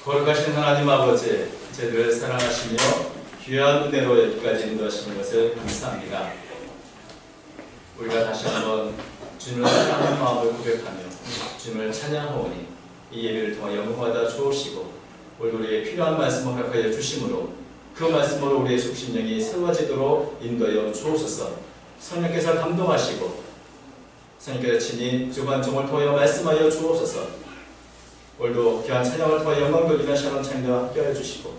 거룩하신 하나님 아버지, 저희들을 사랑하시며 귀한 은혜로 여기까지 인도하시는 것을 감사합니다. 우리가 다시 한번 주님을 사랑하는 마음을 고백하며 주님을 찬양하오니 이 예배를 통해 영광받아 주옵시고 오늘 우리의 필요한 말씀을 허락하여 주심으로 그 말씀으로 우리의 속심령이 세워지도록 인도하여 주옵소서. 성령께서 감동하시고 성령께서 친히 주간 종을 통하여 말씀하여 주옵소서. 오늘도 귀한 찬양을 통해 영광 돌리는 샤론 찬양과 함께하여 주시고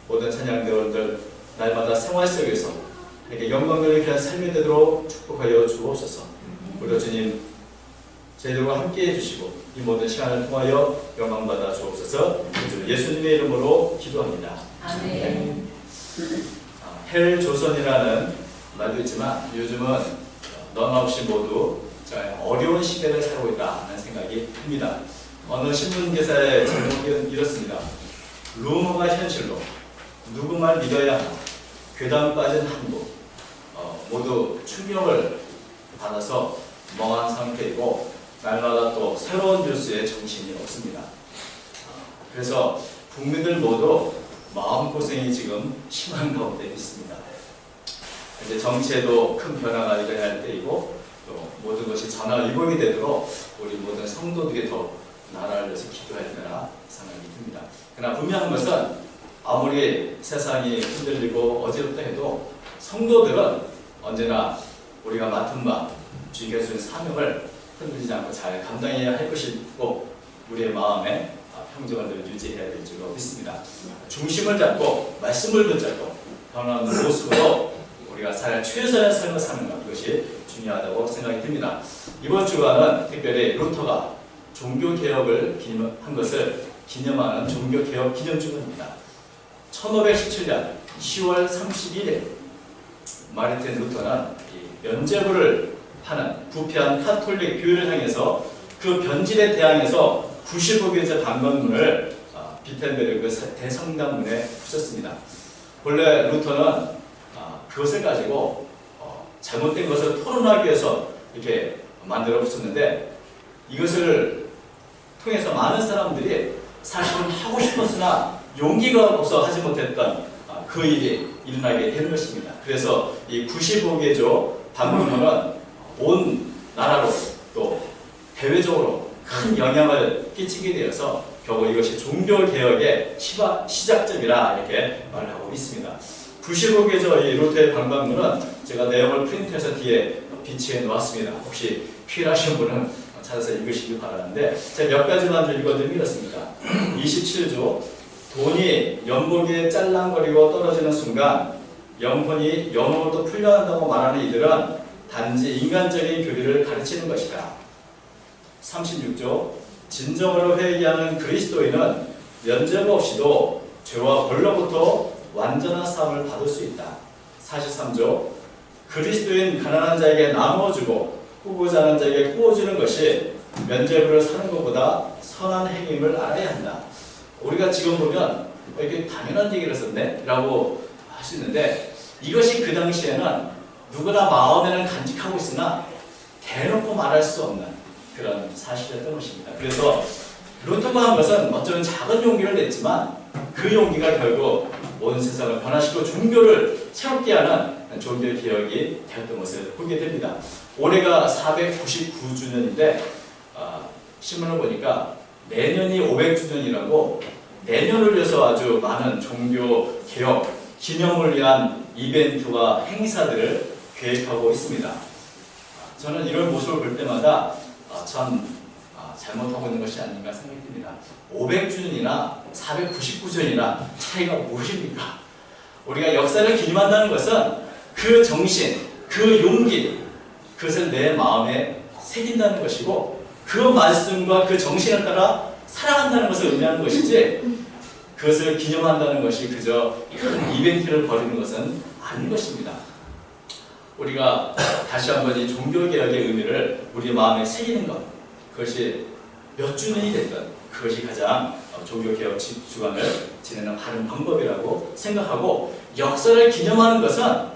모든 찬양대원들 날마다 생활 속에서 이렇게 영광 돌리는 귀한 삶이 되도록 축복하여 주옵소서. 우리도 주님 저희들과 함께해 주시고 이 모든 시간을 통하여 영광받아 주옵소서. 예수님의 이름으로 기도합니다. 아멘. 헬조선이라는 말도 있지만 요즘은 너나 없이 모두 어려운 시대를 살고 있다는 생각이 듭니다. 어느 신문 기사의 제목은 이렇습니다. 루머가 현실로 누구 말 믿어야 하나 괴담 빠진 한국 모두 충격을 받아서 멍한 상태이고 날마다 또 새로운 뉴스에 정신이 없습니다. 그래서 국민들 모두 마음고생이 지금 심한 가운데 있습니다. 이제 정치에도 큰 변화가 일어나야 할 때이고 또 모든 것이 전화위복이 되도록 우리 모든 성도들이 더 나라를 위해서 기도해야 되나 생각이 듭니다. 그러나 분명한 것은 아무리 세상이 흔들리고 어지럽다 해도 성도들은 언제나 우리가 맡은 바 주님께서 주신 사명을 흔들리지 않고 잘 감당해야 할 것이고 우리의 마음에 평정을 늘 유지해야 될 줄로 믿습니다. 중심을 잡고 말씀을 붙잡고 변화하는 모습으로 우리가 잘 최선의 삶을 사는 것 이것이 중요하다고 생각이 듭니다. 이번 주간은 특별히 루터가 종교개혁을 한 것을 기념하는 종교개혁 기념주간입니다. 1517년 10월 31일 마르틴 루터는 면죄부를 하는 부패한 카톨릭 교회를 향해서 그 변질에 대항해서 95개의 반건문을 비텐베르그 대성당문에 붙였습니다. 본래 루터는 그것을 가지고 잘못된 것을 토론하기 위해서 이렇게 만들어 붙였는데 이것을 통해서 많은 사람들이 사실은 하고 싶었으나 용기가 없어 하지 못했던 그 일이 일어나게 되는 것입니다. 그래서 이 95개조 반문문은 온 나라로 또 대외적으로 큰 영향을 끼치게 되어서 결국 이것이 종교개혁의 시작점이라 이렇게 말을 하고 있습니다. 95개조 이 루터의 반박문은 제가 내용을 프린트해서 뒤에 비치해 놓았습니다. 혹시 필요하신 분은 찾아서 읽으시기 바라는데 제가 몇 가지만 좀 읽어드리면 이렇습니다. 27조 돈이 연복에 짤랑거리고 떨어지는 순간 영혼이 영으로부터 풀려난다고 말하는 이들은 단지 인간적인 교리를 가르치는 것이다. 36조 진정으로 회개하는 그리스도인은 면죄부 없이도 죄와 벌로부터 완전한 사함을 받을 수 있다. 43조 그리스도인 가난한 자에게 나누어주고 후보자 하는 자에게 구워주는 것이 면죄부를 사는 것보다 선한 행위임을 알아야 한다. 우리가 지금 보면 이렇게 당연한 얘기를 썼네? 라고 할 수 있는데 이것이 그 당시에는 누구나 마음에는 간직하고 있으나 대놓고 말할 수 없는 그런 사실이었던 것입니다. 그래서 루터가 한 것은 어쩌면 작은 용기를 냈지만 그 용기가 결국 온 세상을 변화시키고 종교를 새롭게 하는 종교개혁이 되었던 것을 보게 됩니다. 올해가 499주년인데 신문을 보니까 내년이 500주년이라고 내년을 위해서 아주 많은 종교개혁 기념을 위한 이벤트와 행사들을 계획하고 있습니다. 저는 이런 모습을 볼 때마다 참 잘못하고 있는 것이 아닌가 생각이 듭니다. 500주년이나 499주년이나 차이가 무엇입니까? 우리가 역사를 기념한다는 것은 그 정신, 그 용기, 그것을 내 마음에 새긴다는 것이고 그 말씀과 그 정신을 따라 살아간다는 것을 의미하는 것이지 그것을 기념한다는 것이 그저 큰 이벤트를 벌이는 것은 아닌 것입니다. 우리가 다시 한번 이 종교개혁의 의미를 우리 마음에 새기는 것 그것이 몇 주년이 됐든 그것이 가장 종교개혁 주간을 지내는 바른 방법이라고 생각하고 역사를 기념하는 것은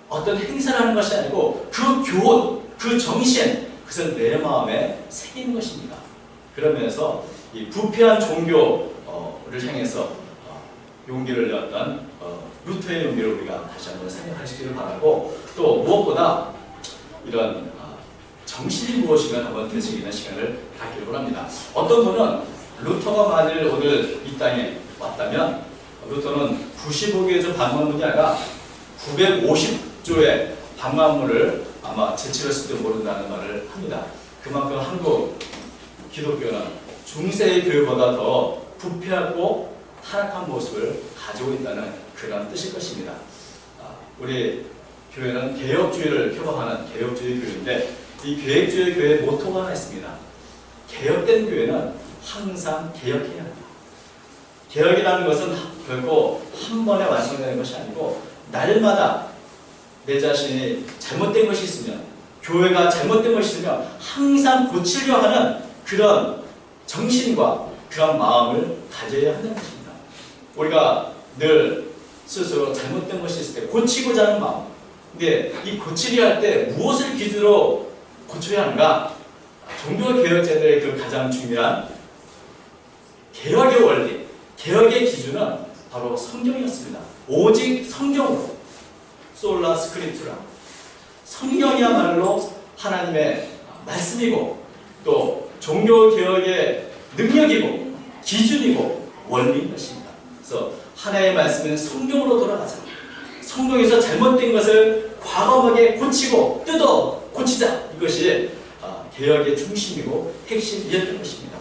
어떤 행사를 하는 것이 아니고 그 교훈, 그 정신 그것을 내 마음에 새기는 것입니다. 그러면서 이 부패한 종교 향해서 용기를 내었던 루터의 용기를 우리가 다시 한번 생각하시기를 바라고, 또 무엇보다 이런 정신이 무엇인가 한번 되새기는 시간을 갖기를 원합니다. 어떤 분은 루터가 만일 오늘 이 땅에 왔다면 루터는 95개조 방문문이 아니라 950조의 방문문을 아마 제출했을지도 모른다는 말을 합니다. 그만큼 한국 기독교는 중세의 교회보다 더 부패하고 타락한 모습을 가지고 있다는 그런 뜻일 것입니다. 우리 교회는 개혁주의를 표방하는 개혁주의 교회인데, 이 개혁주의 교회의 모토가 하나 있습니다. 개혁된 교회는 항상 개혁해야 합니다. 개혁이라는 것은 결코 한 번에 완성되는 것이 아니고, 날마다 내 자신이 잘못된 것이 있으면, 교회가 잘못된 것이 있으면 항상 고치려 하는 그런 정신과 그런 마음을 가져야 한다는 것입니다. 우리가 늘 스스로 잘못된 것이 있을 때 고치고자 하는 마음, 근데 이 고치려 할 때 무엇을 기준으로 고쳐야 하는가? 종교개혁자들의 그 가장 중요한 개혁의 원리, 개혁의 기준은 바로 성경이었습니다. 오직 성경으로, 솔라 스크립투라, 성경이야말로 하나님의 말씀이고 또 종교개혁의 능력이고 기준이고 원리인 것입니다. 그래서 하나님의 말씀은 성경으로 돌아가자. 성경에서 잘못된 것을 과감하게 고치고 뜯어 고치자. 이것이 개혁의 중심이고 핵심이었던 것입니다.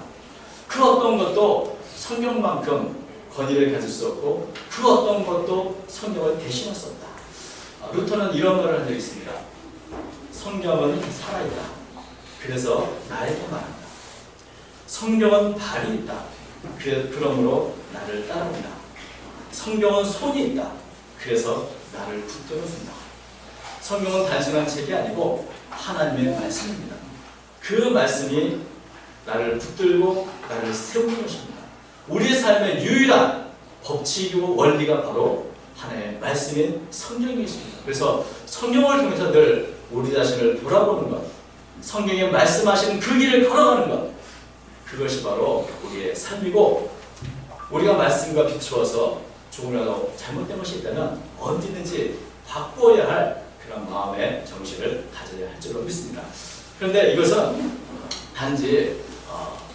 그 어떤 것도 성경만큼 권위를 가질 수 없고 그 어떤 것도 성경을 대신할 수 없다. 루터는 이런 말을 한 적이 있습니다. 성경은 살아있다. 그래서 나에게 말한다. 성경은 발이 있다. 그러므로 나를 따릅니다. 성경은 손이 있다. 그래서 나를 붙들어준다. 성경은 단순한 책이 아니고 하나님의 말씀입니다. 그 말씀이 나를 붙들고 나를 세우는 것입니다. 우리의 삶의 유일한 법칙이고 원리가 바로 하나님의 말씀인 성경이십니다. 그래서 성경을 통해서 늘 우리 자신을 돌아보는 것, 성경에 말씀하시는 그 길을 걸어가는 것, 그것이 바로 우리의 삶이고, 우리가 말씀과 비추어서 조금이라도 잘못된 것이 있다면 언제든지 바꾸어야 할 그런 마음의 정신을 가져야 할 줄로 믿습니다. 그런데 이것은 단지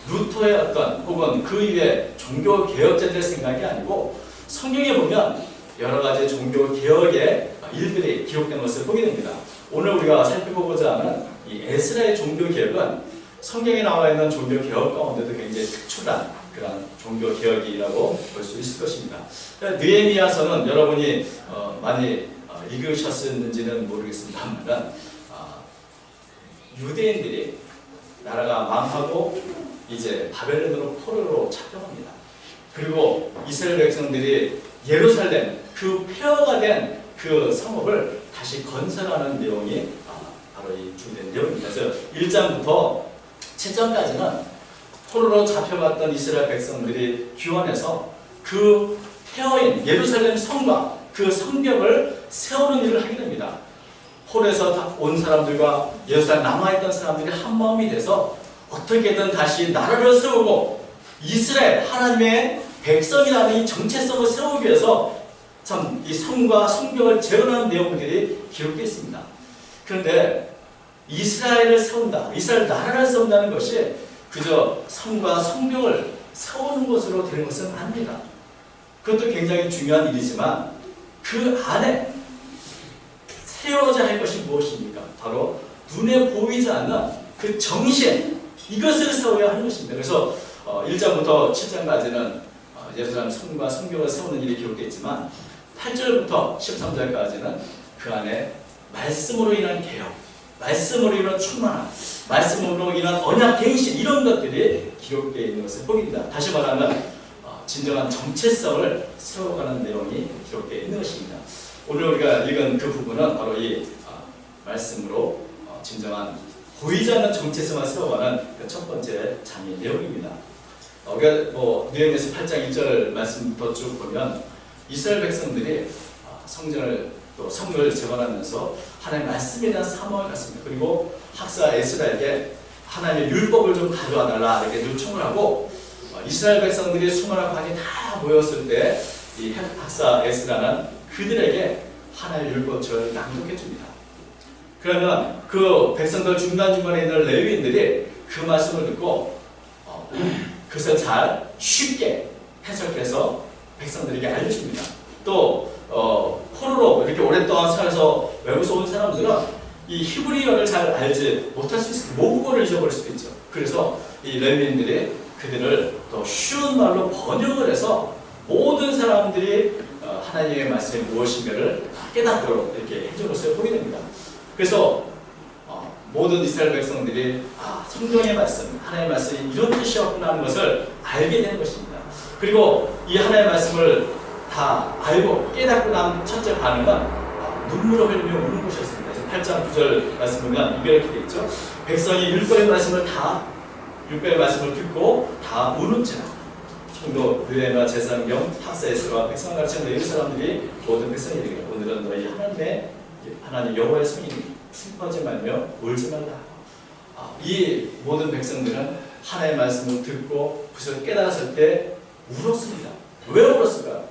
루터의 어떤 혹은 그 이외의 종교 개혁자들의 생각이 아니고 성경에 보면 여러 가지 종교 개혁의 일들이 기록된 것을 보게 됩니다. 오늘 우리가 살펴보고자 하는 이 에스라의 종교 개혁은 성경에 나와 있는 종교 개혁 가운데도 굉장히 특출한 그런 종교 개혁이라고 볼 수 있을 것입니다. 느헤미야서는 여러분이 많이 읽으셨는지는 모르겠습니다만 유대인들이 나라가 망하고 이제 바벨론으로 포로로 잡혀갑니다. 그리고 이스라엘 백성들이 예루살렘 그 폐허가 된 그 성읍을 다시 건설하는 내용이 바로 이 주된 내용입니다. 그래서 1장부터 7장까지는 포로로 잡혀갔던 이스라엘 백성들이 귀환해서 그 폐허인 예루살렘 성과 그 성벽을 세우는 일을 하게 됩니다. 포로에서 온 사람들과 예루살렘 남아있던 사람들이 한 마음이 돼서 어떻게든 다시 나라를 세우고 이스라엘 하나님의 백성이라는 이 정체성을 세우기 위해서 참 이 성과 성벽을 재건하는 내용들이 기록되어 있습니다. 그런데 이스라엘을 세운다, 이스라엘 나라를 세운다는 것이 그저 성과 성벽을 세우는 것으로 되는 것은 아닙니다. 그것도 굉장히 중요한 일이지만 그 안에 세워져야 할 것이 무엇입니까? 바로 눈에 보이지 않는 그 정신, 이것을 세워야 하는 것입니다. 그래서 1장부터 7장까지는 예루살렘 성과 성벽을 세우는 일이 기록되어 있지만 8절부터 13절까지는 그 안에 말씀으로 인한 개혁, 말씀으로 인한 충만함, 말씀으로 인한 언약 갱신, 이런 것들이 기록되어 있는 것을 보게 됩니다. 다시 말하면 진정한 정체성을 세워가는 내용이 기록되어 있는 것입니다. 오늘 우리가 읽은 그 부분은 바로 이 말씀으로 진정한 보이지 않는 정체성을 세워가는 그 첫 번째 장의 내용입니다. 우리가 느헤미야서 8장 1절 말씀부터 쭉 보면 이스라엘 백성들이 성전을 또 성을 재건하면서 하나님의 말씀에 대한 사모를 갖습니다. 그리고 학사 에스라에게 하나님의 율법을 좀 가져와 달라 이렇게 요청을 하고 이스라엘 백성들이 수많은 광이 다 모였을 때 이 학사 에스라는 그들에게 하나의 율법책을 낭독해 줍니다. 그러면 그 백성들 중간중간에 있는 레위인들이 그 말씀을 듣고 그것을 잘 쉽게 해석해서 백성들에게 알려줍니다. 또 포로로 이렇게 오랫동안 살아서 외국에서 온 사람들은 이 히브리어를 잘 알지 못할 수 있어요. 모국어를 잊어버릴 수도 있죠. 그래서 이 레위인들이 그들을 더 쉬운 말로 번역을 해서 모든 사람들이 하나님의 말씀이 무엇인가를 깨닫도록 이렇게 해준 것을 보게 됩니다. 그래서 모든 이스라엘 백성들이 성경의 말씀, 하나님의 말씀이 이런 뜻이었구나 하는 것을 알게 되는 것입니다. 그리고 이 하나님의 말씀을 다 알고 깨닫고 난 첫째 반응은 눈물을 흘리며 우는 것이었습니다. 8장 9절 말씀 보면 이렇게 되어 있죠. 백성이 율법의 말씀을 듣고 다 우는지라. 총독 느헤미야 제사장경 학사 에스라와 백성을 가르치는 레위 사람들이 모든 백성이 이르기를 오늘은 너희 하나님 여호와의 성인이 슬퍼하지 말며 울지 말라. 이 모든 백성들은 하나님의 말씀을 듣고 그것을 깨달았을 때 울었습니다. 왜 울었을까?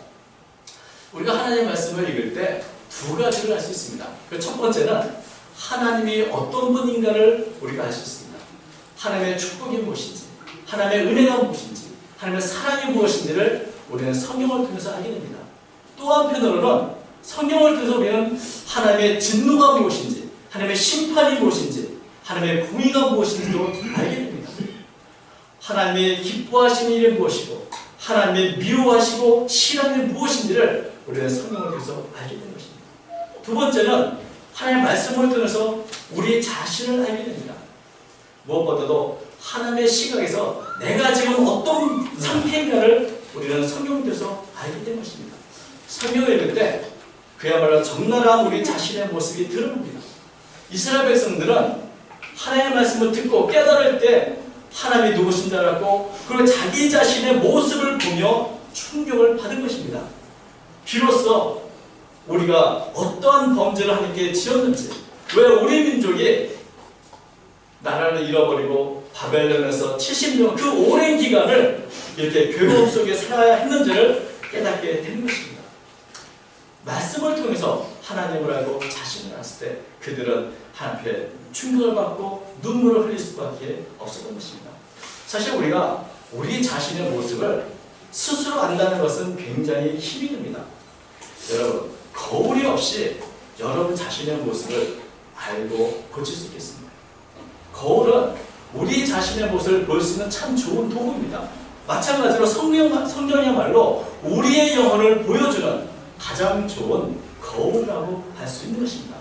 우리가 하나님의 말씀을 읽을 때 두 가지를 알 수 있습니다. 그 첫 번째는 하나님이 어떤 분인가를 우리가 알 수 있습니다. 하나님의 축복이 무엇인지, 하나님의 은혜가 무엇인지, 하나님의 사랑이 무엇인지를 우리는 성경을 통해서 알게 됩니다. 또 한편으로는 성경을 통해서 우리는 하나님의 진노가 무엇인지, 하나님의 심판이 무엇인지, 하나님의 공의가 무엇인지도 알게 됩니다. 하나님의 기뻐하시는 일이 무엇이고, 하나님의 미워하시고 싫어하는 일이 무엇인지를 우리는 성경을 통해서 알게 되는 것입니다. 두 번째는 하나님의 말씀을 통해서 우리 자신을 알게 됩니다. 무엇보다도 하나님의 시각에서 내가 지금 어떤 상태인가를 우리는 성경을 통해서 알게 된 것입니다. 성경을 읽을 때 그야말로 적나라한 우리 자신의 모습이 드러납니다. 이스라엘 백성들은 하나님의 말씀을 듣고 깨달을 때 하나님이 누구신지 알았고 그리고 자기 자신의 모습을 보며 충격을 받은 것입니다. 비로소 우리가 어떠한 범죄를 하나님께 지었는지, 왜 우리 민족이 나라를 잃어버리고 바벨론에서 70년 그 오랜 기간을 이렇게 괴로움 속에 살아야 했는지를 깨닫게 되는 것입니다. 말씀을 통해서 하나님을 알고 자신을 알았을 때 그들은 하나님 앞에 충격을 받고 눈물을 흘릴 수밖에 없었던 것입니다. 사실 우리가 우리 자신의 모습을 스스로 안다는 것은 굉장히 힘이 듭니다. 여러분, 거울이 없이 여러분 자신의 모습을 알고 고칠 수 있겠습니다. 거울은 우리 자신의 모습을 볼 수 있는 참 좋은 도구입니다. 마찬가지로 성경이야말로 우리의 영혼을 보여주는 가장 좋은 거울이라고 할 수 있는 것입니다.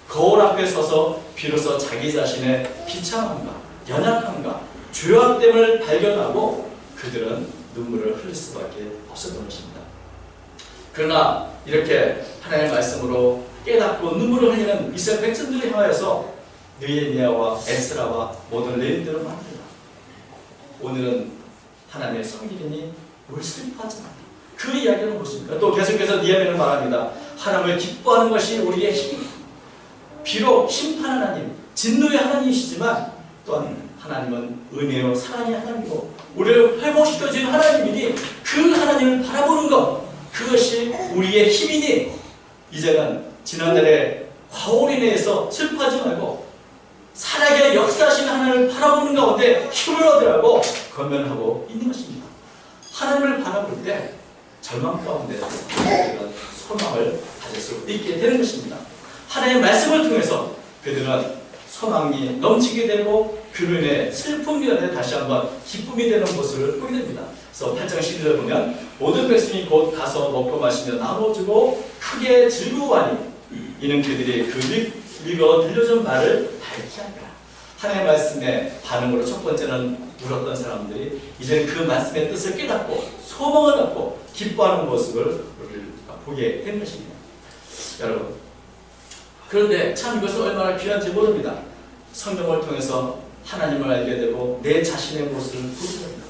거울 앞에 서서 비로소 자기 자신의 비참함과 연약함과 죄악됨을 발견하고 그들은 눈물을 흘릴 수밖에 없었던 것입니다. 그러나 이렇게 하나님의 말씀으로 깨닫고 눈물을 흘리는 이스라엘 백성들을 향하여서 느헤미야와 에스라와 모든 레위인들을 말합니다. 오늘은 하나님의 성일이니 뭘 슬퍼하지 말라. 그 이야기는 무엇입니까? 또 계속해서 느헤미야는 말합니다. 하나님을 기뻐하는 것이 우리의 힘이다. 비록 심판 하나님, 진노의 하나님이시지만 또한 하나님은 은혜요 사랑의 하나님이고 우리를 회복시켜주는 하나님이니 그 하나님을 바라보는 것, 그것이 우리의 힘이니 이제는 지난날의 과오린에서 슬퍼하지 말고 살아계 역사하시는 하나님을 바라보는 가운데 힘을 얻으라고 권면하고 있는 것입니다. 하나님을 바라볼 때 절망 가운데 그런 소망을 가질 수 있게 되는 것입니다. 하나님의 말씀을 통해서 그들은 소망이 넘치게 되고 그로 인해 슬픔이 되는 다시 한번 기쁨이 되는 모습을 보게 됩니다. 그래서 8장 12절을 보면 모든 백성이 곧 가서 먹고 마시며 나눠주고 크게 즐거워하니 이는 그들이 그 읽어 들려준 말을 밝게 하니라. 하나님의 말씀의 반응으로 첫 번째는 울었던 사람들이 이제 그 말씀의 뜻을 깨닫고 소망을 갖고 기뻐하는 모습을 우리가 보게 된 것입니다. 여러분, 그런데 참 이것은 얼마나 귀한지 모릅니다. 성경을 통해서 하나님을 알게 되고 내 자신의 모습을 보게 됩니다.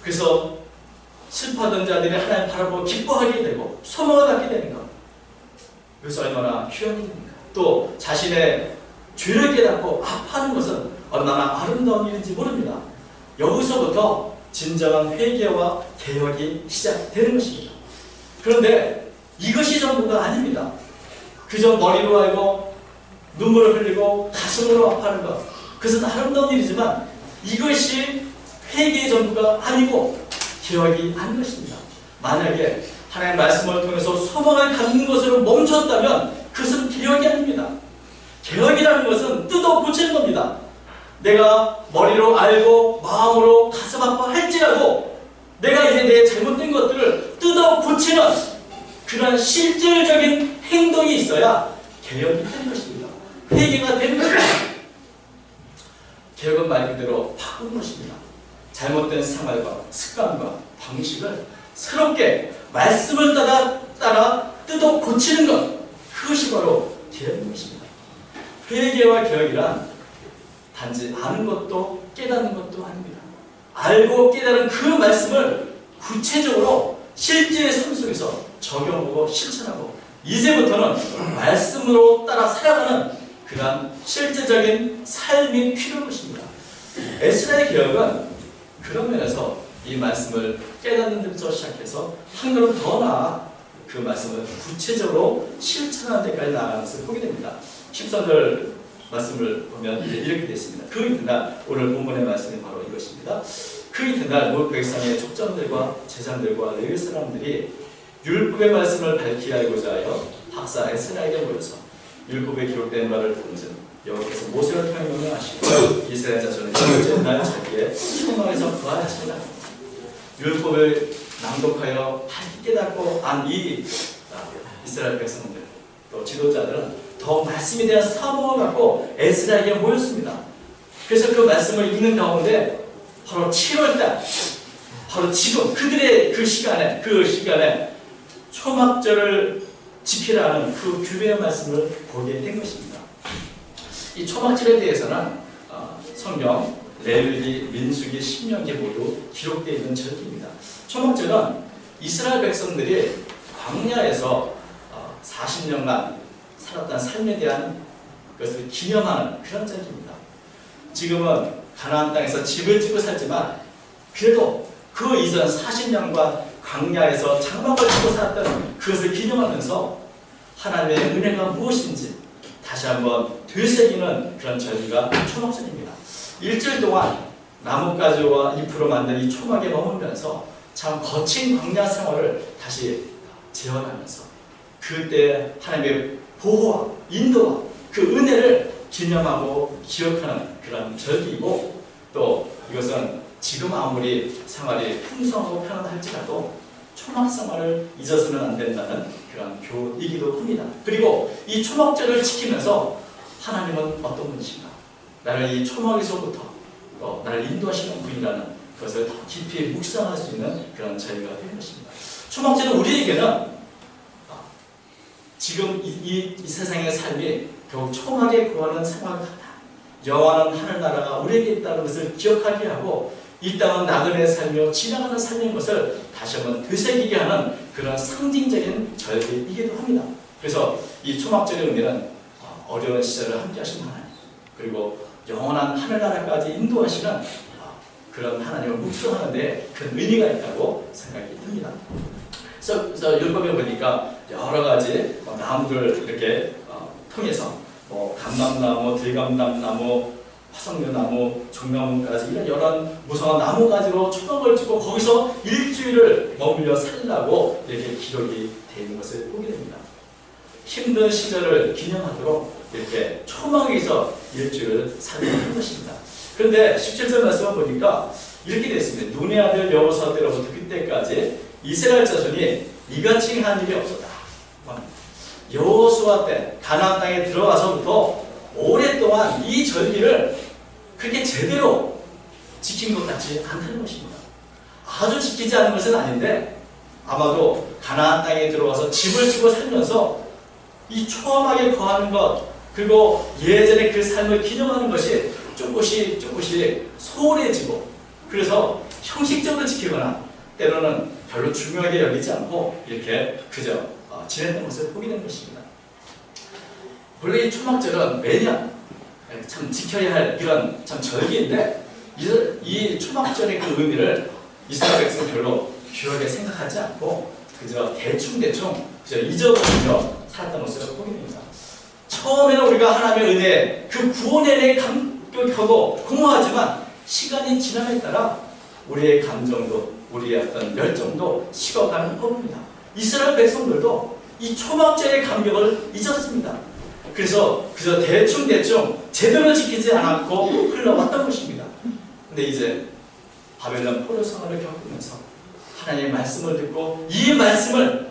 그래서 슬퍼하던 자들이 하나님 바라보고 기뻐하게 되고 소망을 갖게 되는 것, 그래서 얼마나 귀한 일입니까? 또 자신의 죄를 깨닫고 아파하는 것은 얼마나 아름다운 일인지 모릅니다. 여기서부터 진정한 회개와 개혁이 시작되는 것입니다. 그런데 이것이 전부가 아닙니다. 그저 머리로 알고 눈물을 흘리고 가슴으로 아파하는 것, 그것은 아름다운 일이지만 이것이 회개의 전부가 아니고 개혁이 아닌 것입니다. 만약에 하나님의 말씀을 통해서 소망을 갖는 것으로 멈췄다면 그것은 개혁이 아닙니다. 개혁이라는 것은 뜯어 고치는 겁니다. 내가 머리로 알고 마음으로 가슴 아파할지라도 내가 이제 내 잘못된 것들을 뜯어 고치는 그런 실질적인 행동이 있어야 개혁이 되는 것입니다. 회개가 되는 것입니다. 개혁은 말 그대로 바꾸는 것입니다. 잘못된 생활과 습관과 방식을 새롭게 말씀을 따라 뜯어 고치는 것, 그것이 바로 개혁인 것입니다. 회개와 개혁이란 단지 아는 것도 깨닫는 것도 아닙니다. 알고 깨달은 그 말씀을 구체적으로 실제의 삶 속에서 적용하고 실천하고 이제부터는 말씀으로 따라 살아가는 그러한 실제적인 삶이 필요한 것입니다. 에스라의 개혁은 그런 면에서 이 말씀을 깨닫는 데부터 시작해서 한 걸음 더 나아 그 말씀을 구체적으로 실천하는 데까지 나아가는 것을 보게 됩니다. 13절 말씀을 보면 이렇게 되어 있습니다. 그 이튿날, 오늘 본문의 말씀이 바로 이것입니다. 그 이튿날 모압 백성의 족장들과 제장들과 레위 사람들이 율법의 말씀을 밝히 알고자 하여 박사 에스라에게 모여서 율법에 기록된 바를 듣는 여호와께서 모세를 통해 명령하시고 이스라엘 자손은 첫째 날 자기의 초막에서 부활하시니라. 율법을 낭독하여 밝히 깨닫고 안 이 이스라엘 백성들 또 지도자들은 더 말씀에 대한 사모를 갖고 에스라에게 모였습니다. 그래서 그 말씀을 읽는 가운데 바로 7월달, 바로 지금 그들의 그 시간에 초막절을 지키라는 그 규례의 말씀을 보게 된 것입니다. 이 초막절에 대해서는 성경, 레위기, 민수기, 신명기 모두 기록되어 있는 절기입니다. 초막절은 이스라엘 백성들이 광야에서 40년간 살았던 삶에 대한 것을 기념하는 그런 절기입니다. 지금은 가나안 땅에서 집을 짓고 살지만 그래도 그 이전 40년간 광야에서 장막을 짓고 살았던 그것을 기념하면서 하나님의 은혜가 무엇인지 다시 한번 되새기는 그런 절기가 초막절입니다. 일주일 동안 나뭇가지와 잎으로 만든 이 초막에 머물면서 참 거친 광야 생활을 다시 재현하면서 그때 하나님의 보호와 인도와 그 은혜를 기념하고 기억하는 그런 절기이고, 또 이것은 지금 아무리 생활이 풍성하고 편안할지라도 초막 생활을 잊어서는 안 된다는 그런 교이기도 합니다. 그리고 이 초막절을 지키면서 하나님은 어떤 분이신가, 나를 이 초막에서부터 나를 인도하시는 분이라는 것을 더 깊이 묵상할 수 있는 그런 절기가 되는 것입니다. 초막절은 우리에게는 지금 이 세상의 삶이 결국 초막에 구하는 생활과 같다. 영원한 하늘나라가 우리에게 있다는 것을 기억하게 하고 이 땅은 나그네의 삶이요 지나가는 삶인 것을 다시 한번 되새기게 하는 그런 상징적인 절기이기도 합니다. 그래서 이 초막절의 의미는 어려운 시절을 함께 하신 하나님, 그리고 영원한 하늘나라까지 인도하시는 그런 하나님을 묵상하는 데 큰 의미가 있다고 생각이 듭니다. 그래서 율법에 보니까 여러 가지 나무들 이렇게 통해서 감람나무, 들감람나무, 화석류나무, 종나무까지 이런 여러 무성한 나무가지로 초막을 짓고 거기서 일주일을 머물러 살라고 이렇게 기록이 되어 있는 것을 보게 됩니다. 힘든 시절을 기념하도록 이렇게 초막에서 일주일을 살는 것입니다. 그런데 17절 말씀을 보니까 이렇게 되어 있습니다. 눈의 아들 여호수아 때로부터 그때까지 이스라엘 자손이 이같이 한 일이 없었다. 여호수아 때 가나안 땅에 들어가서부터 오랫동안 이 절기를 그렇게 제대로 지킨 것 같지 않다는 것입니다. 아주 지키지 않은 것은 아닌데 아마도 가나안 땅에 들어가서 집을 짓고 살면서 이 초막에 거하는 것, 그리고 예전의 그 삶을 기념하는 것이 조금씩 소홀해지고, 그래서 형식적으로 지키거나 때로는 별로 중요하게 여기지 않고 이렇게 그저 지냈던 것을 보게 된 것입니다. 원래 이 초막절은 매년 참 지켜야 할 이런 참 절기인데 이 초막절의 그 의미를 이스라엘 백성 별로 귀하게 생각하지 않고 그저 대충대충 그저 잊어버리며 살았던 것을 보게 됩니다. 처음에는 우리가 하나님의 은혜, 그 구원에 대해 감격하고 공허하지만 시간이 지남에 따라 우리의 감정도, 우리의 어떤 열정도 식어가는 법입니다. 이스라엘 백성들도 이 초막절의 감격을 잊었습니다. 그래서 그저 대충대충 제대로 지키지 않았고 흘러왔던 것입니다. 근데 이제 바벨론 포로성을 겪으면서 하나님의 말씀을 듣고 이 말씀을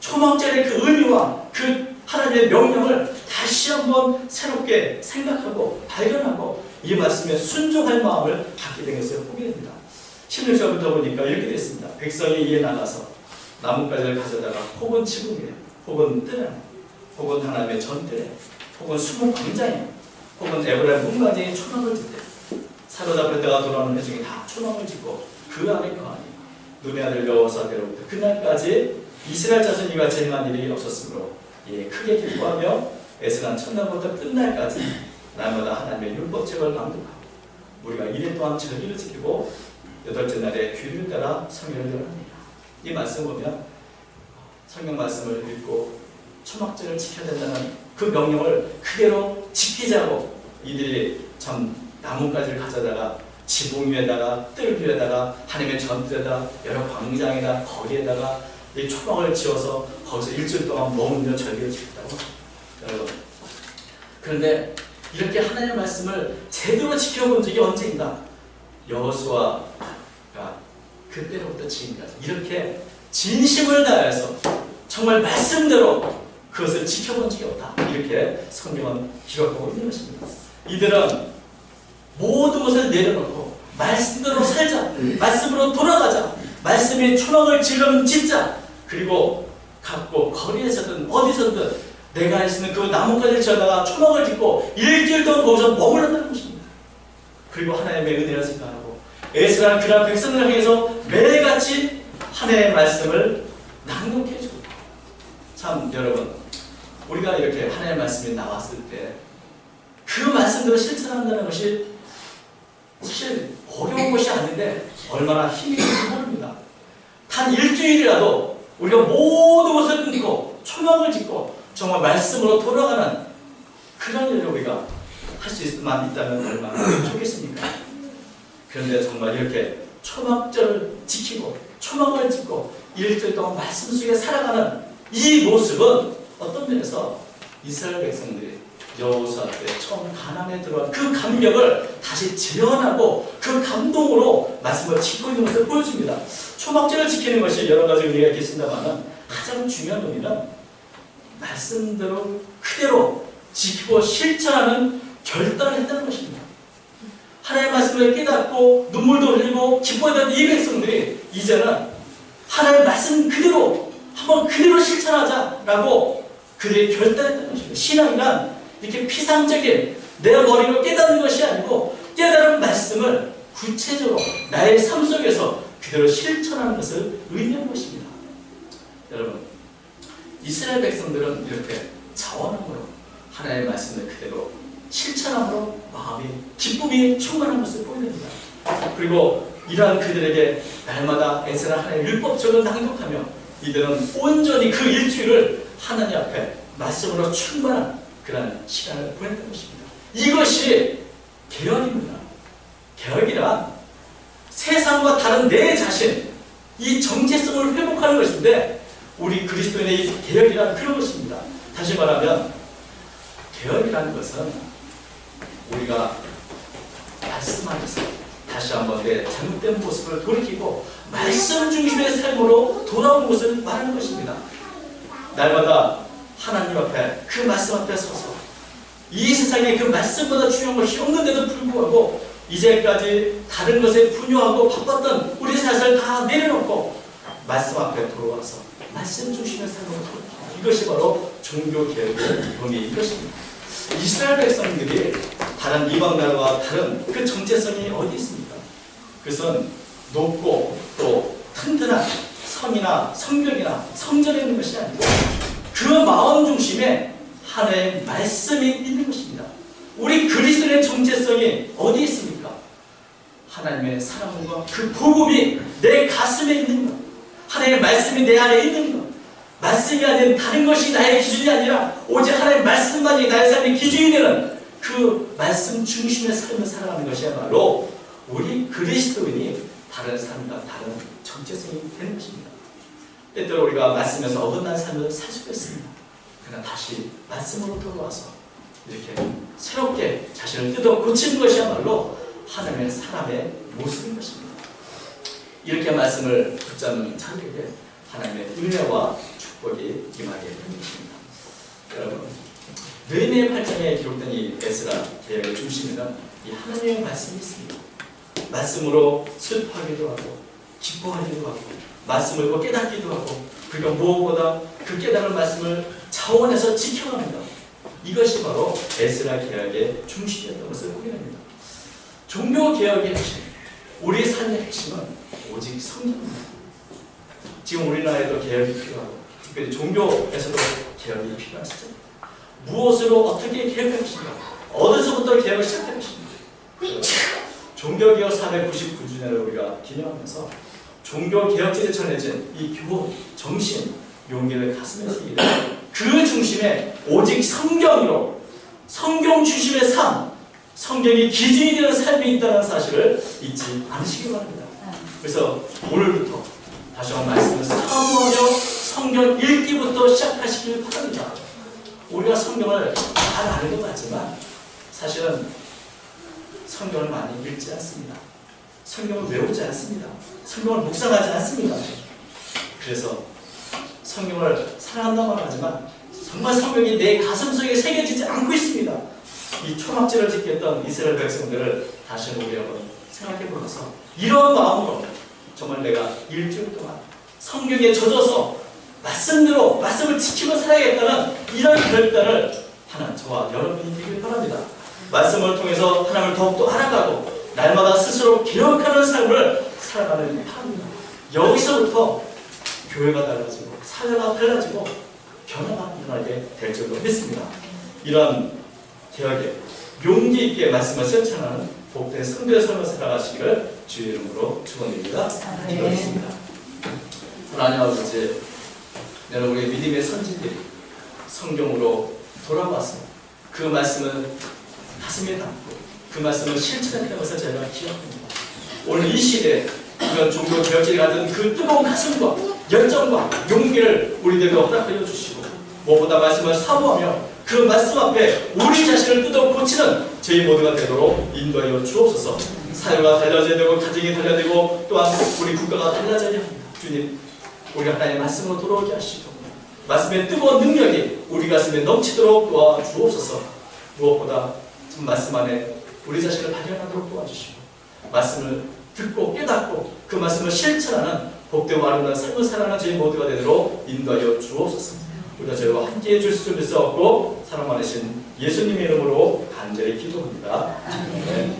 초막절의 그 의미와 그 하나님의 명령을 다시 한번 새롭게 생각하고 발견하고 이 말씀에 순종할 마음을 갖게 된 것을 보게 됩니다. 16절부터 보니까 이렇게 되어 있습니다. 백성이 이에 나가서 나뭇가지를 가져다가 혹은 지붕에 혹은 뜰에 혹은 하나님의 전뜰에 혹은 수문 광장에 혹은 에브라임 문가지에 초막을 짓되 사로잡힐 때가 돌아오는 회중이 다 초막을 짓고 그 안에 거하니 눈의 아들 여호사대로부터 그날까지 이스라엘 자손이 같이 행한 일이 없었으므로 예, 크게 기뻐하며 에스간 첫날부터 끝날까지 날마다 하나님의 율법책을 낭독하고 우리가 이래 또한 절기를 지키고 여덟째 날에 규율을 따라 성회를 열었느니라. 이 말씀 보면 성경 말씀을 읽고 초막절을 지켜야 된다는 그 명령을 그대로 지키자고 이들이 참 나뭇가지를 가져다가 지붕 위에다가 뜰 위에다가 하나님의 전뜰에다 여러 광장에다 거리에다가 이 초막을 지어서 거기서 일주일 동안 머물며 절기를 지켰다고 여러분. 그런데 이렇게 하나님의 말씀을 제대로 지켜본 적이 언제인가? 여호수아가 그때로부터 지금까지 이렇게 진심을 다해서 정말 말씀대로 그것을 지켜본 적이 없다. 이렇게 성경은 기록하고 있는 것입니다. 이들은 모든 것을 내려놓고 말씀대로 살자, 말씀으로 돌아가자, 말씀의 초막을 지금 짓자, 그리고 갖고 거리에서든 어디서든 내가 할 수 있는 그 나뭇가지를 지어다가 초막을 짓고 일주일 동안 거기서 머물렀다는 것입니다. 그리고 하나님의 은혜를 생각하고 에스라는 그날 백성을 향해서 매일같이 하나님의 말씀을 낭독해주고 참 여러분 우리가 이렇게 하나님의 말씀이 나왔을 때 그 말씀대로 실천한다는 것이 사실 어려운 것이 아닌데 얼마나 힘이 있는지 모릅니다. 단 일주일이라도 우리가 모든 것을 끊고 초막을 짓고 정말 말씀으로 돌아가는 그런 일을 우리가 할 수 있으면 있다면 얼마나 좋겠습니까? 그런데 정말 이렇게 초막절을 지키고 초막을 짓고 일주일 동안 말씀 속에 살아가는 이 모습은 어떤 면에서 이스라엘 백성들이 여호수아 때 처음 가나안에 들어간 그 감격을 다시 재현하고 그 감동으로 말씀을 지키고 있는 것을 보여줍니다. 초막절을 지키는 것이 여러 가지 의미가 있겠습니다만 가장 중요한 의미는 말씀대로 그대로 지키고 실천하는 결단을 했다는 것입니다. 하나님의 말씀을 깨닫고 눈물도 흘리고 기뻐했던 이 백성들이 이제는 하나님의 말씀 그대로 한번 그대로 실천하자라고 그들이 결단했다는 것입니다. 신앙이란 이렇게 피상적인 내 머리로 깨닫는 것이 아니고 깨달은 말씀을 구체적으로 나의 삶 속에서 그대로 실천하는 것을 의미하는 것입니다. 여러분 이스라엘 백성들은 이렇게 자원함으로 하나님의 말씀을 그대로 실천함으로 마음이 기쁨이 충만한 것을 보여줍니다. 그리고 이러한 그들에게 날마다 에스라 하나님의 율법책을 낭독하며 이들은 온전히 그 일주일을 하나님 앞에 말씀으로 충만한 그런 시간을 보냈던 것입니다. 이것이 개혁입니다. 개혁이란 세상과 다른 내 자신, 이 정체성을 회복하는 것인데 우리 그리스도인의 이 개혁이란 그런 것입니다. 다시 말하면 개혁이라는 것은 우리가 말씀 안에서 다시 한번 내 잘못된 모습을 돌이키고 말씀 중심의 삶으로 돌아오는 것을 말하는 것입니다. 날마다 하나님 앞에 그 말씀 앞에 서서 이 세상에 그 말씀보다 중요한 것이 없는데도 불구하고 이제까지 다른 것에 분유하고 바빴던 우리 삶을 다 내려놓고 말씀 앞에 들어와서 말씀 중심의 삶으로 돌아오는 이것이 바로 종교개혁의 의미인 것입니다. 이스라엘 백성들이 다른 이방 나라와 다른 그 정체성이 어디 있습니까? 그것은 높고 또 튼튼한 성이나 성벽이나 성전에 있는 것이 아니고 그 마음 중심에 하나님의 말씀이 있는 것입니다. 우리 그리스도의 정체성이 어디 있습니까? 하나님의 사랑과 그 복음이 내 가슴에 있는 것, 하나님의 말씀이 내 안에 있는 것, 말씀이 아닌 다른 것이 나의 기준이 아니라 오직 하나님의 말씀만이 나의 삶의 기준이 되는 그 말씀 중심의 삶을 살아가는 것이야말로 우리 그리스도인이 다른 삶과 다른 정체성이 되는 것입니다. 때때로 우리가 말씀에서 어긋난 삶을 살 수도 있습니다. 그러나 다시 말씀으로 돌아와서 이렇게 새롭게 자신을 뜯어 고치는 것이야말로 하나님의 사람의 모습인 것입니다. 이렇게 말씀을 붙잡는 자들에게 하나님의 은혜와 축복이 임하게 되는 것입니다. 여러분, 느헤미야 8장에 기록된 이 에스라 계획의 중심에는 이 하나님의 말씀이 있습니다. 말씀으로 슬퍼하기도 하고 기뻐하기도 하고 말씀을 읽고 깨닫기도 하고 그리고 무엇보다 그 깨달은 말씀을 차원에서 지켜갑니다. 이것이 바로 에스라 개혁의 중심이었던 것을 보게 됩니다. 종교개혁의 핵심, 우리의 삶의 핵심은 오직 성경입니다. 지금 우리나라에도 개혁이 필요하고 특별히 종교에서도 개혁이 필요한 시점입니다. 무엇으로 어떻게 개혁할 것인가, 어디서부터 개혁을 시작할 것인가. 종교개혁 499주년을 우리가 기념하면서 종교개혁제에 전해진 이 교훈, 정신, 용기를 가슴에 새기는 그 중심에 오직 성경으로 성경 중심의 삶, 성경이 기준이 되는 삶이 있다는 사실을 잊지 않으시기 바랍니다. 그래서 오늘부터 다시 한번 말씀을 사모하며 성경 읽기부터 시작하시길 바랍니다. 우리가 성경을 잘 아는 것 같지만 사실은 성경을 많이 읽지 않습니다. 성경을 외우지 않습니다. 성경을 묵상하지 않습니다. 그래서 성경을 사랑한다고 하지만 정말 성경이 내 가슴속에 새겨지지 않고 있습니다. 이 초막절을 지켰던 이스라엘 백성들을 다시 우리 한번 생각해 보면서 이런 마음으로 정말 내가 일주일 동안 성경에 젖어서 말씀대로 말씀을 지키고 살아야겠다는 이런 결단을 하는 저와 여러분이 되길 바랍니다. 말씀을 통해서 하나님을 더욱더 알아가고 날마다 스스로 개혁하는 삶을 살아가는 바랍니다. 여기서부터 교회가 달라지고 사회가 달라지고 변화가 일어나게 될 줄로 믿습니다. 이런 개혁에 용기 있게 말씀을 실천하는 복된 성도의 삶을 살아가시기를 주의 이름으로 축원드립니다. 기도하겠습니다. 하나님 아버지, 여러분 우리 믿음의 선지들이 성경으로 돌아와서 그 말씀을 가슴에 담고 그 말씀을 실천했다는 것을 저희가 기억합니다. 오늘 이 시대에 그런 종교 개혁자들이 가진 그 뜨거운 가슴과 열정과 용기를 우리들에게 허락하여 주시고 무엇보다 말씀을 사모하며 그 말씀 앞에 우리 자신을 뜯어 고치는 저희 모두가 되도록 인도하여 주옵소서. 사회가 달라져야 되고 가정이 달라야 되고 또한 우리 국가가 달라져야 합니다. 주님, 우리 하나님의 말씀으로 돌아오게 하시고 말씀의 뜨거운 능력이 우리 가슴에 넘치도록 도와주옵소서. 무엇보다 말씀 안에 우리 자신을 발견하도록 도와주시고 말씀을 듣고 깨닫고 그 말씀을 실천하는 복되고 아름다운 삶을 살아가는 저희 모두가 되도록 인도하여 주옵소서. 우리가 저희와 함께해 주실 줄 믿사옵고 사랑 많으신 예수님의 이름으로 간절히 기도합니다. 아멘.